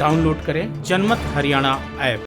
Download करें जनमत Haryana app.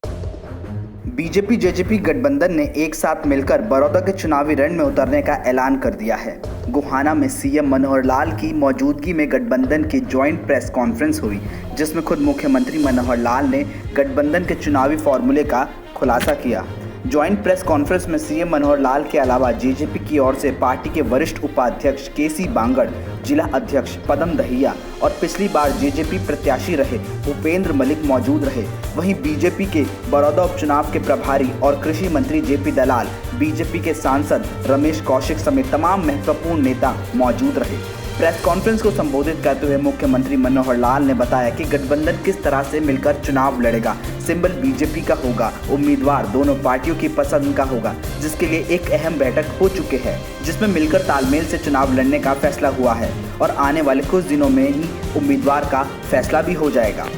BJP JJP गठबंधन ने एक साथ मिलकर बड़ौदा के चुनावी रण में उतरने का ऐलान कर दिया है। गोहाना में सीएम मनोहर लाल की मौजूदगी में गठबंधन की ज्वाइंट प्रेस कॉन्फ्रेंस हुई, जिसमें खुद मुख्यमंत्री मनोहर लाल ने गठबंधन के चुनावी फॉर्मूले का खुलासा किया। ज्वाइंट प्रेस कॉन्फ्रेंस में सीएम मनोहर लाल के अलावा जेजेपी की ओर से पार्टी के वरिष्ठ उपाध्यक्ष केसी बांगड़, जिला अध्यक्ष पदम दहिया और पिछली बार जेजेपी प्रत्याशी रहे उपेंद्र मलिक मौजूद रहे। वहीं बीजेपी के बड़ौदा उपचुनाव के प्रभारी और कृषि मंत्री जेपी दलाल, बीजेपी के सांसद रमेश कौशिक समेत तमाम महत्वपूर्ण नेता मौजूद रहे। प्रेस कॉन्फ्रेंस को संबोधित करते हुए मुख्यमंत्री मनोहर लाल ने बताया कि गठबंधन किस तरह से मिलकर चुनाव लड़ेगा। सिंबल बीजेपी का होगा, उम्मीदवार दोनों पार्टियों की पसंद का होगा, जिसके लिए एक अहम बैठक हो चुकी है, जिसमें मिलकर तालमेल से चुनाव लड़ने का फैसला हुआ है और आने वाले कुछ दिनों में ही उम्मीदवार का फैसला भी हो जाएगा।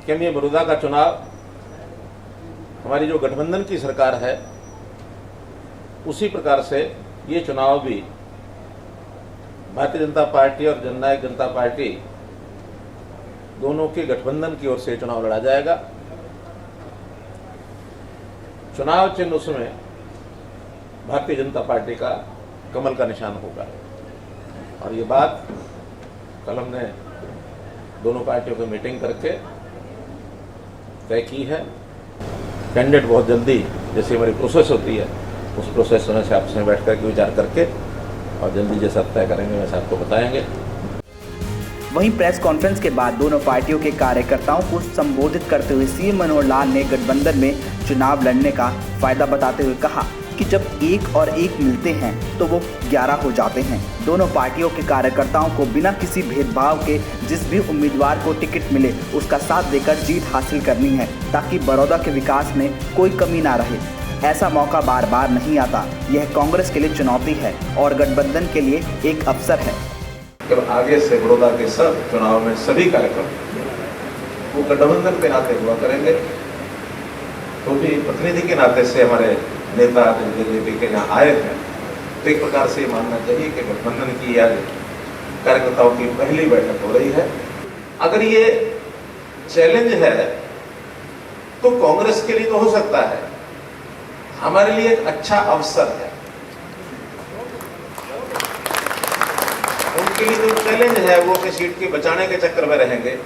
ये बड़ौदा का चुनाव हमारी जो गठबंधन की सरकार है उसी प्रकार से ये चुनाव भी भारतीय जनता पार्टी और जननायक जनता पार्टी दोनों के गठबंधन की ओर से चुनाव लड़ा जाएगा। चुनाव चिन्ह उसमें भारतीय जनता पार्टी का कमल का निशान होगा और ये बात कल हमने दोनों पार्टियों की मीटिंग करके तय की है। कैंडिडेट बहुत जल्दी, जैसे हमारी प्रोसेस होती है, उस प्रोसेस में से आपसे बैठ करके विचार करके और जल्दी जैसा तय करेंगे वैसे आपको बताएंगे। वहीं प्रेस कॉन्फ्रेंस के बाद दोनों पार्टियों के कार्यकर्ताओं को संबोधित करते हुए सीएम मनोहर लाल ने गठबंधन में चुनाव लड़ने का फायदा बताते हुए कहा कि जब एक और एक मिलते हैं तो वो 11 हो जाते हैं। दोनों पार्टियों के कार्यकर्ताओं को बिना किसी भेदभाव के जिस भी उम्मीदवार को टिकट मिले उसका साथ देकर जीत हासिल करनी है, ताकि बड़ौदा के विकास में कोई कमी ना रहे। ऐसा मौका बार बार नहीं आता। यह कांग्रेस के लिए चुनौती है और गठबंधन के लिए एक अवसर है। जब आगे से बड़ौदा के सब चुनाव में सभी कार्यक्रम वो गठबंधन के नाते हुआ करेंगे, तो भी प्रतिनिधि के नाते से हमारे नेता जेजेपी के यहाँ आए हैं, तो एक प्रकार से मानना चाहिए कि गठबंधन की आज कार्यकर्ताओं की पहली बैठक हो रही है। अगर ये चैलेंज है तो कांग्रेस के लिए तो हो सकता है, हमारे लिए एक अच्छा अवसर है। उनके लिए जो चैलेंज है वो अपनी सीट के बचाने के चक्कर में रहेंगे।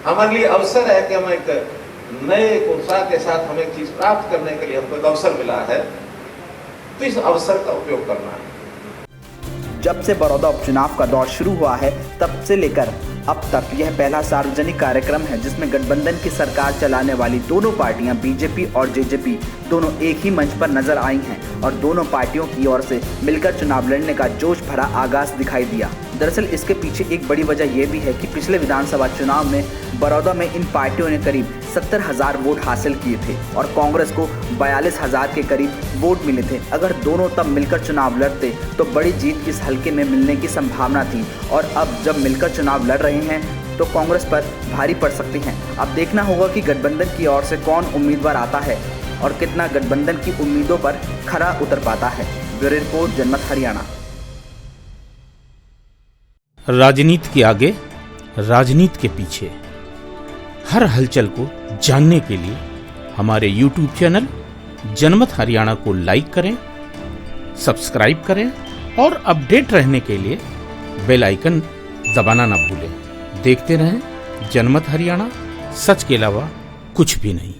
हमारे लिए अवसर है कि हम एक नए उत्साह के साथ हमें एक चीज प्राप्त करने के लिए हमको एक अवसर मिला है, तो इस अवसर का उपयोग करना है। जब से बड़ौदा उपचुनाव का दौर शुरू हुआ है तब से लेकर अब तक यह पहला सार्वजनिक कार्यक्रम है जिसमें गठबंधन की सरकार चलाने वाली दोनों पार्टियां बीजेपी और जेजेपी दोनों एक ही मंच पर नजर आई हैं और दोनों पार्टियों की ओर से मिलकर चुनाव लड़ने का जोश भरा आगाज दिखाई दिया। दरअसल इसके पीछे एक बड़ी वजह यह भी है कि पिछले विधानसभा चुनाव में बड़ौदा में इन पार्टियों ने करीब 70,000 वोट हासिल किए थे और कांग्रेस को 42,000 के करीब वोट मिले थे। अगर दोनों तब मिलकर चुनाव लड़ते तो बड़ी जीत इस हल्के में मिलने की संभावना थी और अब जब मिलकर चुनाव लड़ रहे हैं तो कांग्रेस पर भारी पड़ सकती हैं। अब देखना होगा कि गठबंधन की ओर से कौन उम्मीदवार आता है और कितना गठबंधन की उम्मीदों पर खरा उतर पाता है। ब्यूरो रिपोर्ट, जनमत हरियाणा। राजनीति के आगे, राजनीति के पीछे, हर हलचल को जानने के लिए हमारे YouTube चैनल जनमत हरियाणा को लाइक करें, सब्सक्राइब करें और अपडेट रहने के लिए बेल आइकन दबाना ना भूलें। देखते रहें जनमत हरियाणा, सच के अलावा कुछ भी नहीं।